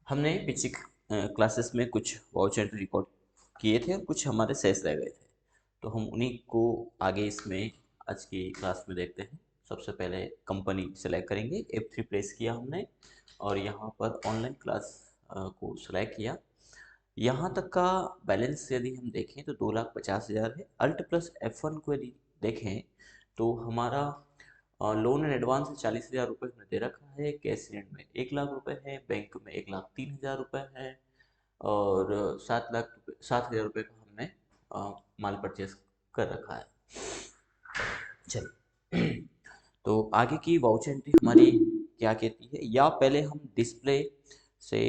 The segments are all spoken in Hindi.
हमने पिछली क्लासेस में कुछ वाउचर रिकॉर्ड किए थे और कुछ हमारे शेष रह गए थे, तो हम उन्हीं को आगे इसमें आज की क्लास में देखते हैं। सबसे पहले कंपनी सेलेक्ट करेंगे, F3 प्रेस किया हमने और यहाँ पर ऑनलाइन क्लास को सेलेक्ट किया। यहाँ तक का बैलेंस यदि हम देखें तो 2,50,000 है। अल्ट प्लस F1 को यदि देखें तो हमारा लोन एंड एडवांस 40,000 रुपये हमने दे रखा है, कैश रेंट में 1,00,000 रुपये है, बैंक में 1,03,000 रुपये है और 7,00,000 रुपये का हमने माल परचेस कर रखा है। चलिए तो आगे की वाउचर एंट्री हमारी क्या कहती है, या पहले हम डिस्प्ले से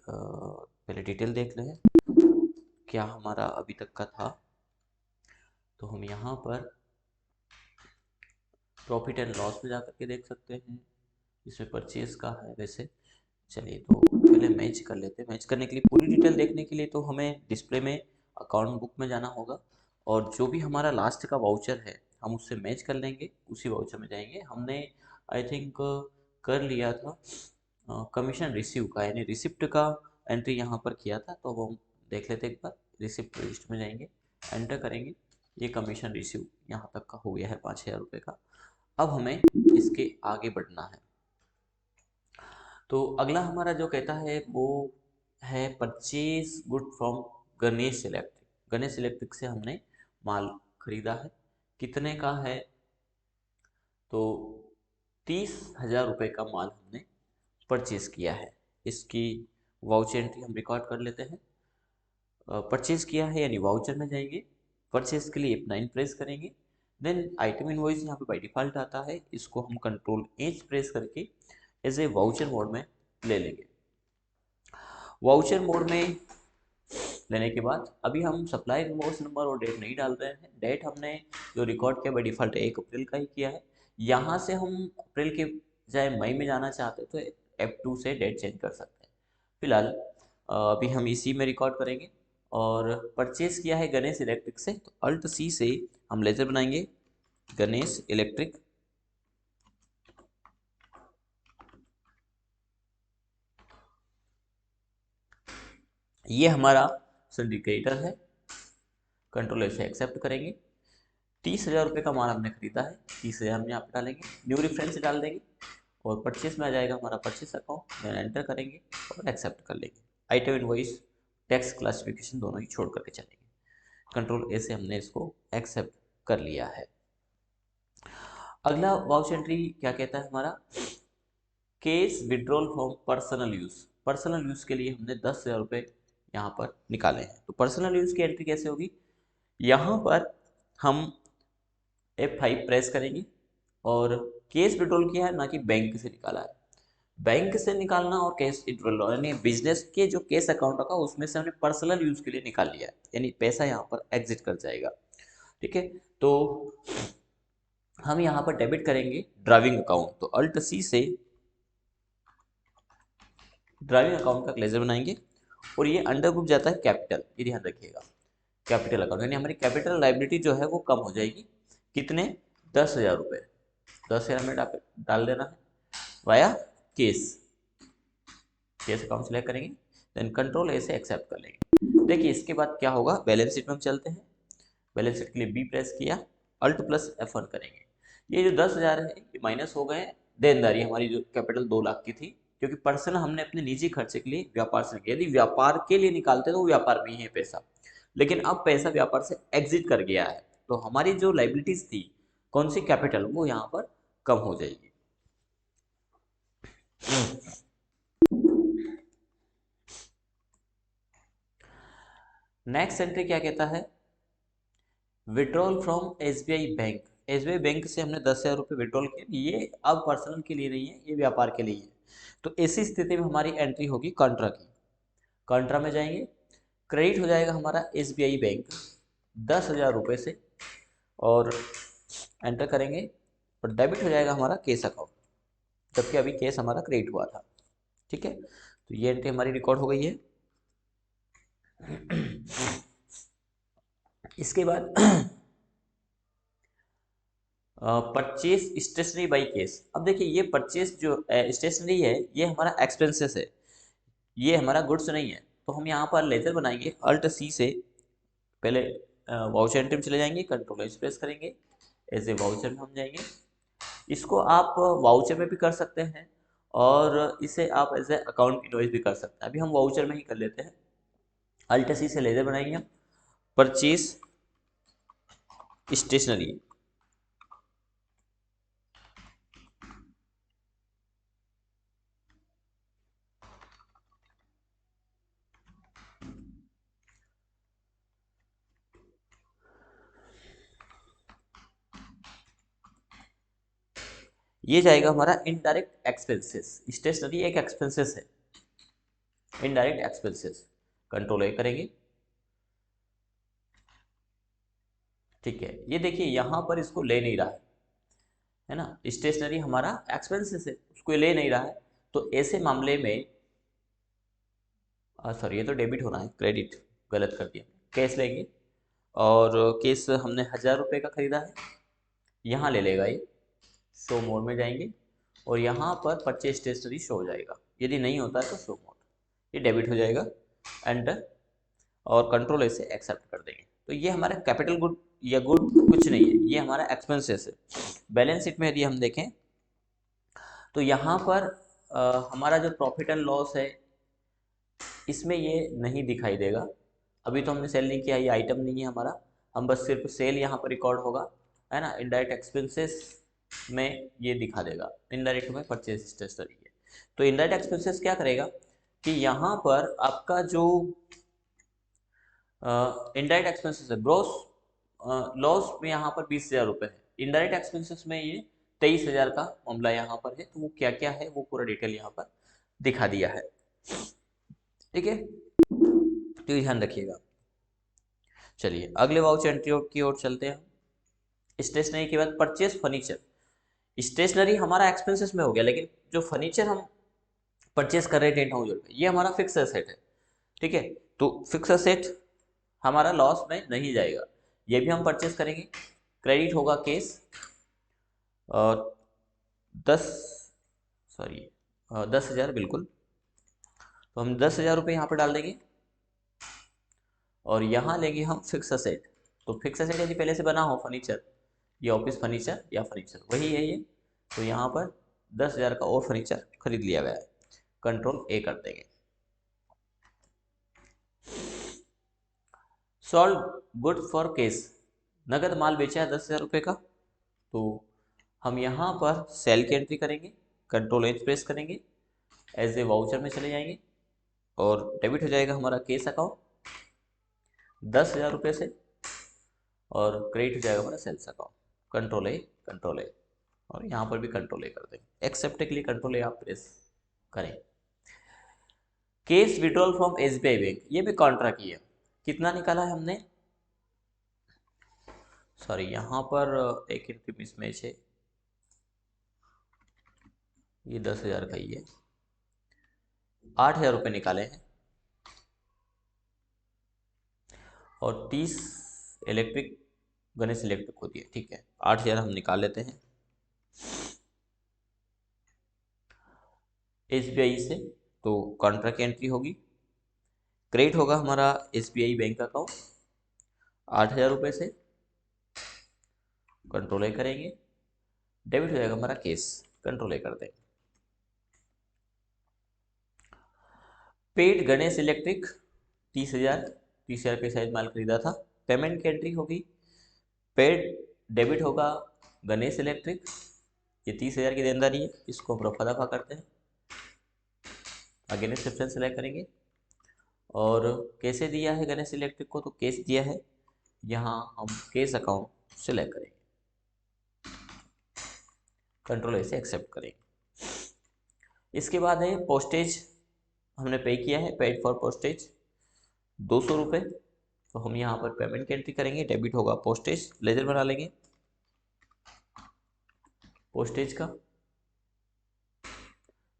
पहले डिटेल देख लें क्या हमारा अभी तक का था। तो हम यहाँ पर प्रॉफिट एंड लॉस में जाकर के देख सकते हैं, इसमें परचेज का है वैसे। चलिए तो पहले मैच कर लेते हैं। मैच करने के लिए पूरी डिटेल देखने के लिए तो हमें डिस्प्ले में अकाउंट बुक में जाना होगा और जो भी हमारा लास्ट का वाउचर है हम उससे मैच कर लेंगे, उसी वाउचर में जाएंगे। हमने आई थिंक कर लिया था कमीशन रिसीव का, यानी रिसिप्ट का एंट्री यहाँ पर किया था, तो वो हम देख लेते एक बार। रिसिप्ट लिस्ट में जाएंगे, एंटर करेंगे, ये कमीशन रिसीव यहाँ तक का हो गया है 5,000 रुपये का। अब हमें इसके आगे बढ़ना है। तो अगला हमारा जो कहता है वो है purchase good from Ganesh electric. Ganesh electric से हमने माल खरीदा है, कितने का है तो 30,000 रुपये का माल हमने परचेज किया है। इसकी वाउचर एंट्री हम रिकॉर्ड कर लेते हैं। परचेज किया है यानी वाउचर में जाएंगे, परचेज के लिए F9 प्रेस करेंगे, देन आइटम इनवॉइस यहाँ पे बाय डिफॉल्ट आता है, इसको हम कंट्रोल H प्रेस करके एज ए वाउचर मोड में ले लेंगे। वाउचर मोड में लेने के बाद अभी हम सप्लाई इनवॉइस नंबर और डेट नहीं डाल रहे हैं। डेट हमने जो रिकॉर्ड किया बाय डिफॉल्ट 1 अप्रैल का ही किया है। यहाँ से हम अप्रैल के बजाय मई में जाना चाहते हैं तो F2 से डेट चेंज कर सकते हैं। फिलहाल अभी हम इसी में रिकॉर्ड करेंगे। और परचेज किया है गणेश इलेक्ट्रिक से, तो अल्ट सी से हम लेजर बनाएंगे गणेश इलेक्ट्रिक। ये हमारा सिंडिकेटर है, कंट्रोल से एक्सेप्ट करेंगे। 30,000 रुपये का माल हमने खरीदा है, 30,000 हम यहाँ पे डालेंगे, न्यू रेफरेंस डाल देंगे और परचेस में आ जाएगा हमारा परचेस अकाउंट, देन एंटर करेंगे और एक्सेप्ट कर लेंगे। आइटम इनवॉइस टैक्स क्लासिफिकेशन दोनों ही छोड़ करके चलेंगे। कंट्रोल ए से हमने इसको एक्सेप्ट कर लिया है। अगला वाउचर एंट्री क्या कहता है हमारा, case withdrawal from personal use. Personal use के लिए हमने 10,000 रुपये यहाँ पर निकाले हैं। तो पर्सनल यूज की एंट्री कैसे होगी, यहाँ पर हम F5 प्रेस करेंगे और केस विड्रॉल किया है, ना कि बैंक से निकाला है। बैंक से निकालना और कैश विड्रॉल यानी बिजनेस के जो केस अकाउंट रखा उसमें से हमने पर्सनल यूज के लिए निकाल लिया है, यानी पैसा यहाँ पर एग्जिट कर जाएगा। ठीक है, तो हम यहाँ पर डेबिट करेंगे ड्राइविंग अकाउंट, तो अल्ट सी से ड्राइविंग अकाउंट का लेजर बनाएंगे और ये अंडर ग्रुप जाता है कैपिटल, ये ध्यान रखिएगा। कैपिटल अकाउंट यानी हमारी कैपिटल लाइबिलिटी जो है वो कम हो जाएगी। कितने, 10,000 रुपये। 10,000 में डाल देना है via case. Case account select करेंगे, देन कंट्रोल ए से एक्सेप्ट कर लेंगे। देखिए इसके बाद क्या होगा, बैलेंस शीट में हम चलते हैं। बैलेंस शीट के लिए बी प्रेस किया, अल्ट प्लस F1 करेंगे। ये जो 10,000 है ये माइनस हो गए देनदारी हमारी जो कैपिटल 2 लाख की थी, क्योंकि पर्सन हमने अपने निजी खर्चे के लिए व्यापार से किया। यदि व्यापार के लिए निकालते तो वो व्यापार में ही है पैसा, लेकिन अब पैसा व्यापार से एग्जिट कर गया है, तो हमारी जो लाइबिलिटीज थी कौन सी, कैपिटल, वो यहाँ पर कम हो जाएगी। नेक्स्ट एंट्री क्या कहता है, withdrawal from SBI bank. SBI bank से हमने 10,000 रुपये विड्रॉल किए, ये अब पर्सनल के लिए नहीं है, ये व्यापार के लिए है। तो ऐसी स्थिति में हमारी एंट्री होगी कॉन्ट्रा की। कॉन्ट्रा में जाएंगे, क्रेडिट हो जाएगा हमारा SBI बैंक 10,000 रुपये से और एंटर करेंगे और डेबिट हो जाएगा हमारा केस अकाउंट, जबकि अभी केस हमारा क्रेडिट हुआ था। ठीक है, तो ये एंट्री हमारी रिकॉर्ड हो गई है। इसके बाद परचेस स्टेशनरी बाई केस। अब देखिए ये परचेस जो स्टेशनरी है ये हमारा एक्सपेंसेस है, ये हमारा गुड्स नहीं है, तो हम यहाँ पर लेजर बनाएंगे अल्ट सी से। पहले वाउचर एंट्री में चले जाएंगे, कंट्रोल एच प्रेस करेंगे, एज ए वाउचर में हम जाएंगे। इसको आप वाउचर में भी कर सकते हैं और इसे आप एज ए अकाउंट इनवॉइस भी कर सकते हैं। अभी हम वाउचर में ही कर लेते हैं। अल्ट सी से लेजर बनाएंगे हम, परचेज स्टेशनरी। ये जाएगा हमारा इनडायरेक्ट एक्सपेंसेस। स्टेशनरी एक एक्सपेंसेस है, इनडायरेक्ट एक्सपेंसेस। कंट्रोल ए करेंगे, ठीक है। ये देखिए यहाँ पर इसको ले नहीं रहा है ना, स्टेशनरी हमारा एक्सपेंसेस है, उसको ले नहीं रहा है। तो ऐसे मामले में सॉरी, ये तो डेबिट होना है, क्रेडिट गलत कर दिया। कैश लेंगे और केस हमने 1000 रुपये का खरीदा है, यहाँ ले लेगा ये। शो मोड में जाएंगे और यहाँ पर परचेज स्टेशनरी शो हो जाएगा। यदि नहीं होता है तो शो मोड, ये डेबिट हो जाएगा। एंटर और कंट्रोल ऐसे एक्सेप्ट कर देंगे। तो ये हमारा कैपिटल गुड या गुड कुछ नहीं है, ये हमारा एक्सपेंसेस है। बैलेंस शीट में यदि हम देखें तो यहाँ पर हमारा जो प्रॉफिट एंड लॉस है इसमें ये नहीं दिखाई देगा। अभी तो हमने सेल नहीं किया, ये आइटम नहीं है हमारा, हम बस सिर्फ सेल यहाँ पर रिकॉर्ड होगा, है ना। इनडायरेक्ट एक्सपेंसेस में ये दिखा देगा, इनडायरेक्ट में परचेज स्टेशनरी है। तो इनडायरेक्ट एक्सपेंसेस क्या करेगा कि यहाँ पर आपका जो इनडायरेक्ट एक्सपेंसेस है, ग्रोस लॉस में यहाँ पर 20,000 रुपये है, इनडायरेक्ट एक्सपेंसेस में ये 23,000 का मामला यहाँ पर है। तो वो क्या क्या है वो पूरा डिटेल यहाँ पर दिखा दिया है, ठीक है। तो ध्यान रखिएगा। चलिए अगले वाउचर एंट्री की ओर चलते हैं। स्टेशनरी के बाद परचेज फर्नीचर। स्टेशनरी हमारा एक्सपेंसेस में हो गया, लेकिन जो फर्नीचर हम परचेज कर रहे हैं 10,000 रुपये, ये हमारा फिक्स एसेट है, ठीक है। तो फिक्स एसेट हमारा लॉस में नहीं जाएगा, ये भी हम परचेज करेंगे। क्रेडिट होगा केस 10 सॉरी 10,000 बिल्कुल। तो हम 10,000 रुपये यहाँ पर डाल देंगे और यहाँ लेंगे हम फिक्स एसेट। तो फिक्स एसेट यदि पहले से बना हो फर्नीचर, ये ऑफिस फर्नीचर या फर्नीचर वही है ये, तो यहाँ पर 10,000 का और फर्नीचर खरीद लिया गया है। कंट्रोल ए कर देंगे। सॉल्व गुड फॉर केस, नगद माल बेचा है 10,000 रुपये का, तो हम यहाँ पर सेल की एंट्री करेंगे, कंट्रोल एच प्रेस करेंगे, एज ए वाउचर में चले जाएंगे और डेबिट हो जाएगा हमारा केस अकाउंट 10,000 रुपये से, और क्रेडिट हो जाएगा हमारा सेल्स अकाउंट। कंट्रोल ए और यहाँ पर भी कंट्रोल ए कर देंगे। एक्सेप्ट के लिए कंट्रोल ए आप प्रेस करें। Case withdrawal from SBI bank, ये भी कॉन्ट्रा की है। कितना निकाला है हमने, सॉरी यहाँ पर एक एंट्री मिसमैच है, ये 10,000 का ही है। 8,000 रुपये निकाले हैं और 30 इलेक्ट्रिक गणेश इलेक्ट्रिक होती है, ठीक है। 8,000 हम निकाल लेते हैं एसबीआई से, तो कॉन्ट्रा की एंट्री होगी। क्रेडिट होगा हमारा एसबीआई बैंक अकाउंट 8,000 रुपये से, कंट्रोल ए करेंगे। डेबिट हो जाएगा हमारा केस, कंट्रोल ए कर देंगे। पेड गणेश इलेक्ट्रिक 30,000 के साइज माल खरीदा था। पेमेंट की एंट्री होगी, पेड डेबिट होगा गणेश इलेक्ट्रिक, ये 30,000 की देनदारी है, इसको हम रफा दफा करते हैं, अगेंस्ट रेफरेंस सेलेक्ट करेंगे। और कैसे दिया है गणेश इलेक्ट्रिक को, तो केस दिया है, यहाँ हम केस अकाउंट सेलेक्ट करेंगे, कंट्रोल ऐसे एक्सेप्ट करेंगे। इसके बाद है पोस्टेज, हमने पे किया है, पेड फॉर पोस्टेज 200 रुपये, तो हम यहाँ पर पेमेंट की एंट्री करेंगे, डेबिट होगा पोस्टेज, लेजर बना लेंगे पोस्टेज का,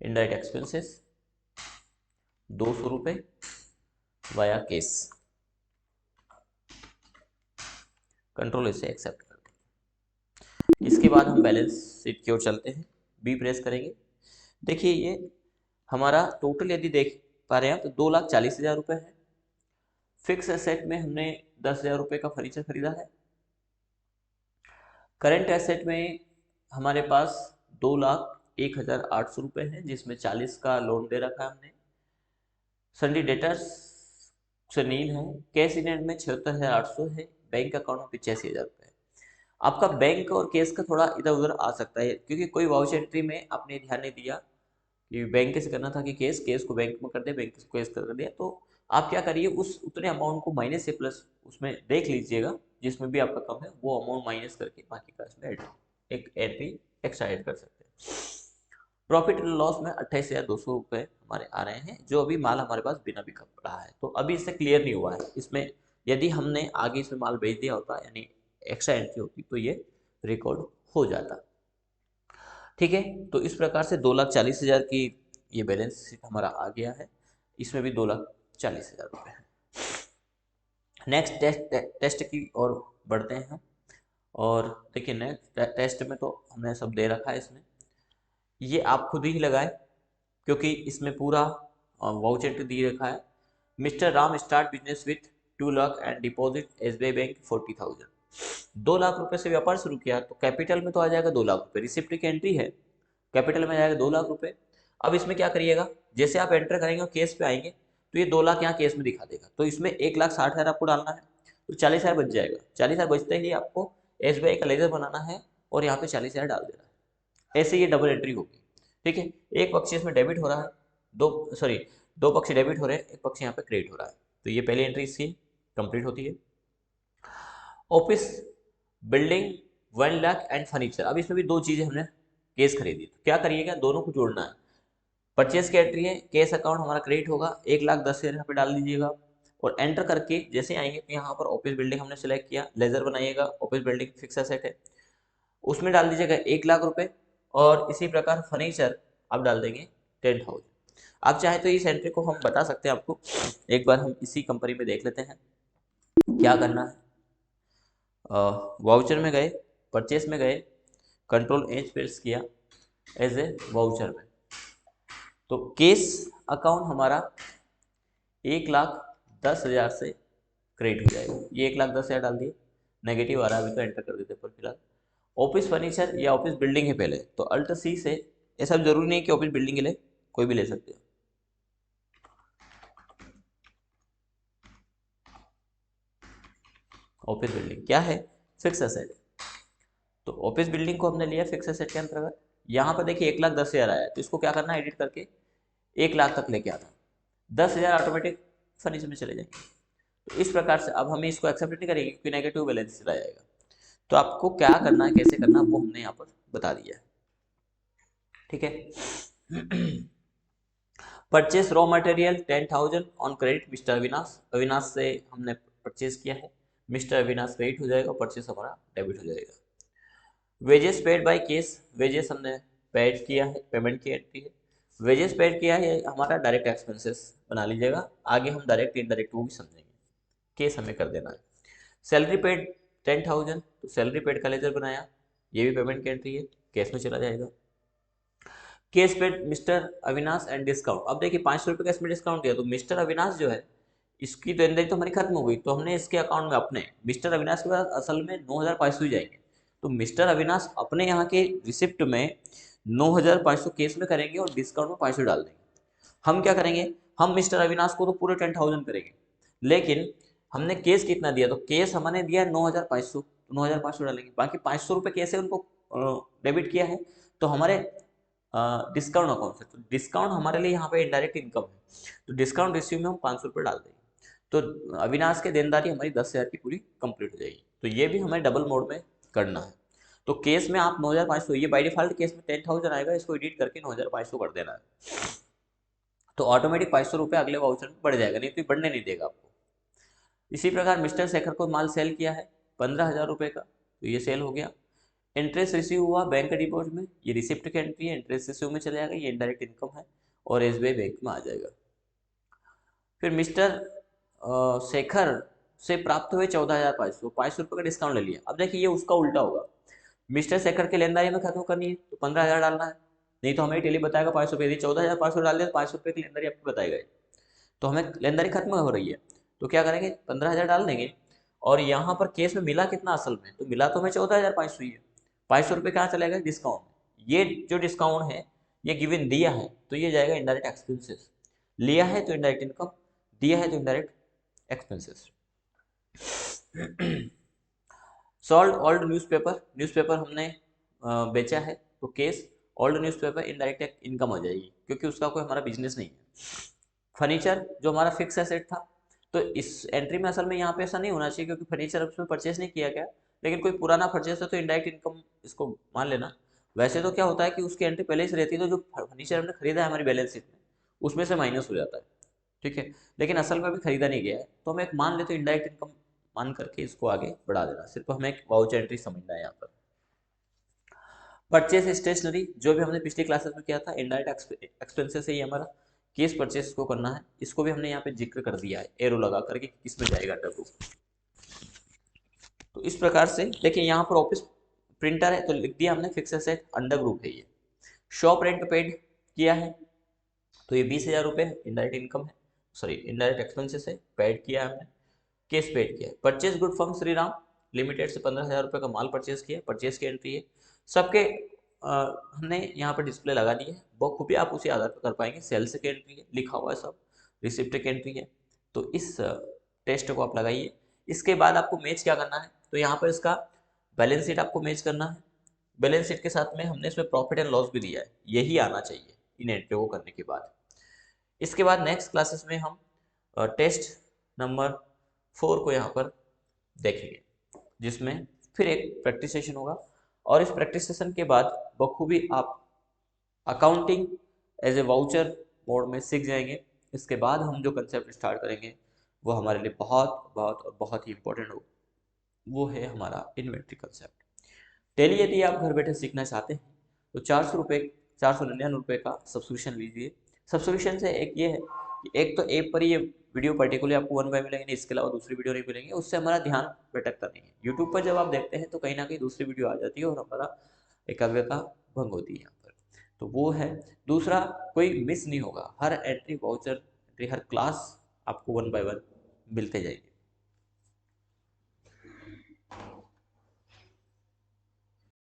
इनडायरेक्ट एक्सपेंसेस 200 रुपये वाया केस, कंट्रोल इसे एक्सेप्ट कर देंगे। इसके बाद हम बैलेंस शीट की ओर चलते हैं, बी प्रेस करेंगे। देखिए ये हमारा टोटल यदि पा रहे हैं आप, तो 2,40,000 रुपये है। फिक्स एसेट में हमने 10,000 रुपये का फर्नीचर खरीदा है। करंट एसेट में हमारे पास 2,01,800 रुपये है, जिसमें 40 का लोन दे रखा है हमने। सन्डी डेटर्स से नील है। कैश इन हैंड में 76,800 है। बैंक अकाउंट में 85,000 रुपये है। आपका बैंक और कैश का थोड़ा इधर उधर आ सकता है, क्योंकि कोई वाउचर एंट्री में आपने ध्यान नहीं दिया कि बैंक से करना था कि केस को बैंक में कर दे, बैंक को केस कर दिया। तो आप क्या करिए, उस उतने अमाउंट को माइनस से प्लस उसमें देख लीजिएगा, जिसमें भी आपका कम है वो अमाउंट माइनस करके बाकी का इसमें एक एंट्री एक्स्ट्रा ऐड कर सकते हैं। प्रॉफिट एंड लॉस में 28,200 रुपये हमारे आ रहे हैं, जो अभी माल हमारे पास बिना बिका पड़ा है, तो अभी इससे क्लियर नहीं हुआ है। इसमें यदि हमने आगे इसमें माल बेच दिया होता, यानी एक्स्ट्रा एंट्री होती, तो ये रिकॉर्ड हो जाता। ठीक है, तो इस प्रकार से 2,40,000 की ये बैलेंस शीट हमारा आ गया है। इसमें भी 2,40,000 रुपये है। नेक्स्ट टेस्ट की ओर बढ़ते हैं। और देखिए नेक्स्ट टेस्ट में तो हमने सब दे रखा है। इसमें ये आप खुद ही लगाए, क्योंकि इसमें पूरा वाउचर दे रखा है। Mister Ram start business with 2 lakh and deposit SBI bank 40,000। 2 lakh रुपए से व्यापार शुरू किया, तो कैपिटल में तो आ जाएगा 2 लाख रुपए। रिसिप्ट की एंट्री है, कैपिटल में आ जाएगा 2 लाख रुपए। अब इसमें क्या करिएगा, जैसे आप एंटर करेंगे और केस पे आएंगे, तो ये 2 लाख यहाँ केस में दिखा देगा। तो इसमें 1,60,000 आपको डालना है, तो 40,000 बच जाएगा। 40,000 बचते ही आपको SBI का लेजर बनाना है और यहाँ पे 40,000 डाल देना है। ऐसे ये डबल एंट्री होगी। ठीक है, एक पक्ष इसमें डेबिट हो रहा है, दो पक्ष डेबिट हो रहे हैं, एक पक्ष यहाँ पे क्रेडिट हो रहा है। तो ये पहली एंट्री इसकी कंप्लीट होती है। Office building 1 lakh and furniture. अब इसमें भी दो चीजें हमने केस खरीदी, तो क्या करिएगा, दोनों को जोड़ना है। परचेज की एंट्री है, केस अकाउंट हमारा क्रेडिट होगा, 1,10,000 यहाँ पे डाल दीजिएगा। और एंटर करके जैसे आएंगे तो यहाँ पर ऑफिस बिल्डिंग हमने सेलेक्ट किया, लेजर बनाइएगा, ऑफिस बिल्डिंग फिक्स एसेट है, उसमें डाल दीजिएगा 1,00,000 रुपए। और इसी प्रकार फर्नीचर आप डाल देंगे 10,000। आप चाहे तो इस एंट्री को हम बता सकते हैं आपको, एक बार हम इसी कंपनी में देख लेते हैं क्या करना है। वाउचर में गए, परचेस में गए, कंट्रोल एच प्रेस किया एज ए वाउचर में, तो केस अकाउंट हमारा 1,10,000 से क्रेडिट हो जाएगा। ये 1,10,000 डाल दिए, नेगेटिव आ रहा है अभी, तो एंटर कर देते पर फिलहाल। ऑफिस फर्नीचर या ऑफिस बिल्डिंग है पहले, तो अल्ट सी से, ये सब जरूरी नहीं है कि ऑफिस बिल्डिंग के लिए, कोई भी ले सकते हो। ऑफिस बिल्डिंग क्या है, फिक्स एसेट। तो ऑफिस बिल्डिंग को हमने लिया फिक्स एसेट के अंतर्गत। यहाँ पर देखिए 1,10,000 आया, तो इसको क्या करना है, एडिट करके 1,00,000 तक लेके आना। 10,000 ऑटोमेटिक फर्नीचर में चले जाएंगे। तो इस प्रकार से अब हमें इसको एक्सेप्ट नहीं करेंगे, क्योंकि नेगेटिव बैलेंस चला जाएगा। तो आपको क्या करना है, कैसे करना है, वो हमने यहाँ पर बता दिया है। ठीक है। Purchase raw material 10,000 on credit mister Avinash. Avinash से हमने परचेस किया है, मिस्टर अविनाश क्रेडिट हो जाएगा, परचेस हमारा डेबिट हो जाएगा। Wages paid by case, wages हमने पेड किया है, पेमेंट की एंट्री है। वेजेस पेड किया है, हमारा डायरेक्ट एक्सपेंसेस बना लीजिएगा, आगे हम डायरेक्ट इनडायरेक्ट वो भी समझेंगे। केस हमें कर देना है। सैलरी पेड 10,000, तो सैलरी पेड का लेजर बनाया, ये भी पेमेंट की एंट्री है, केस में चला जाएगा। Case paid mister Avinash and discount. अब देखिए 500 रुपये का इसमें डिस्काउंट दिया, तो मिस्टर अविनाश जो है इसकी देनदारी तो हमारी खत्म हो गई, तो हमने इसके अकाउंट में अपने मिस्टर अविनाश के पास असल में 9,500 ही जाएंगे। तो मिस्टर अविनाश अपने यहाँ के रिसिप्ट में 9,500 केस में करेंगे और डिस्काउंट में 500 डाल देंगे। हम क्या करेंगे, हम मिस्टर अविनाश को तो पूरे 10,000 करेंगे, लेकिन हमने केस कितना दिया, तो केस हमने दिया 9,500, तो 9,500 डालेंगे। बाकी 500 रुपये कैसे उनको डेबिट किया है, तो हमारे डिस्काउंट अकाउंट से। तो डिस्काउंट हमारे लिए यहाँ पे इनडायरेक्ट इनकम है, तो डिस्काउंट रिसीव में हम 500 रुपये डाल देंगे, तो अविनाश के देनदारी हमारी 10,000 की पूरी कंप्लीट हो जाएगी। तो ये भी हमें डबल मोड में करना है। तो केस में आप 9,500, ये बाई डिफॉल्ट केस में 10,000 आएगा, इसको एडिट करके 9,500 कर देना है, तो ऑटोमेटिक 500 रुपये अगले वाउचर में बढ़ जाएगा, नहीं तो बढ़ने नहीं देगा आपको। इसी प्रकार मिस्टर शेखर को माल सेल किया है 15,000 रुपये का, तो ये सेल हो गया। इंटरेस्ट रिसीव हुआ बैंक डिपॉजिट में, ये रिसिप्ट की एंट्री है, इंटरेस्ट रिसीव में चले जाएगा, ये इनडायरेक्ट इनकम है और SBI बैंक में आ जाएगा। फिर मिस्टर शेखर से प्राप्त हुए 14,500, 500 रुपये का डिस्काउंट ले लिया। अब देखिए ये उसका उल्टा होगा, मिस्टर शेखर के लेनदारी में खत्म करनी है तो 15,000 डालना है, नहीं तो हमें डेली बताएगा 500 रुपये। यदि 14,500 डाल दिया तो 500 रुपये की लेनदारी आपको बताएगा। तो हमें लेनदारी खत्म हो रही है, तो क्या करेंगे 15,000 डाल देंगे। और यहाँ पर केस में मिला कितना असल में, तो मिला तो हमें 14,500 ही है। 500 रुपये कहाँ चलेगा, डिस्काउंट। ये जो डिस्काउंट है ये गिवन दिया है तो ये जाएगा इनडायरेक्ट एक्सपेंसेस, लिया है तो इनडायरेक्ट इनकम, दिया है तो indirect expenses. Sold old newspaper, newspaper हमने बेचा है तो case old newspaper indirect income हो जाएगी क्योंकि उसका कोई हमारा बिजनेस नहीं है। फर्नीचर जो हमारा फिक्स एसेट था, तो इस एंट्री में असल में यहाँ पे ऐसा नहीं होना चाहिए क्योंकि फर्नीचर उसमें परचेस नहीं किया गया, लेकिन कोई पुराना परचेस है तो इनडायरेक्ट इनकम इसको मान लेना। वैसे तो क्या होता है कि उसकी एंट्री पहले से रहती है, तो जो फर्नीचर हमने खरीदा है हमारी बैलेंस शीट में उसमें से माइनस हो जाता है, ठीक है। लेकिन असल में अभी खरीदा नहीं गया है तो हम एक मान लेते इनडायरेक्ट इनकम मान करके इसको आगे बढ़ा देना, सिर्फ हमें एक वाउचर एंट्री समझना है यहाँ पर। परचेस स्टेशनरी जो भी हमने पिछली क्लासेस में किया था इनडायरेक्ट एक्सपेंसेस है, ये हमारा केस परचेस को करना है, इसको भी हमने यहाँ पे जिक्र कर दिया है एरो लगा करके किसमें जाएगा अंडर ग्रुप। तो इस प्रकार से देखिए यहाँ पर ऑफिस प्रिंटर है तो लिख दिया हमने फिक्स एसेट अंडर ग्रुप है ये। शॉप रेंट पेड किया है तो ये 20,000 रुपये इनडायरेक्ट इनकम है, सॉरी इनडायरेक्ट एक्सपेंसेस है, पेड किया है हमने, केस पेड किया है। Purchase good from Shri Ram limited से 15,000 रुपये का माल परचेज किया, परचेज की एंट्री है। सबके हमने यहाँ पर डिस्प्ले लगा दी है, बखूबी आप उसी आधार पर कर पाएंगे। सेल्स की एंट्री है, लिखा हुआ है सब, रिसिप्ट की एंट्री है, तो इस टेस्ट को आप लगाइए। इसके बाद आपको मैच क्या करना है, तो यहाँ पर इसका बैलेंस शीट आपको मैच करना है। बैलेंस शीट के साथ में हमने इसमें प्रॉफिट एंड लॉस भी दिया है, यही आना चाहिए इन एंट्री को करने के बाद। इसके बाद नेक्स्ट क्लासेस में हम टेस्ट नंबर 4 को यहाँ पर देखेंगे, जिसमें फिर एक प्रैक्टिस सेशन होगा। और इस प्रैक्टिस सेशन के बाद बखूबी आप accounting as a voucher mode में सीख जाएंगे। इसके बाद हम जो कंसेप्ट स्टार्ट करेंगे वो हमारे लिए बहुत बहुत और बहुत ही इंपॉर्टेंट हो, वो है हमारा इन्वेंट्री कंसेप्ट। डेली यदि आप घर बैठे सीखना चाहते हैं तो 499 रुपये का सब्सक्रिप्शन लीजिए। सब्सक्रिप्शन से एक ये है कि एक तो ऐप पर ये वीडियो पर्टिकुलर आपको 1 बाय मिलेंगे, नहीं इसके अलावा दूसरी वीडियो नहीं मिलेंगे, उससे हमारा ध्यान भटकता नहीं है। यूट्यूब पर जब आप देखते हैं तो कहीं ना कहीं दूसरी वीडियो आ जाती है और हमारा एकाग्रता भंग होती है यहाँ पर, तो वो है। दूसरा, कोई मिस नहीं होगा, हर एंट्री वाउचर हर क्लास आपको 1 बाय 1 मिलते जाएंगे।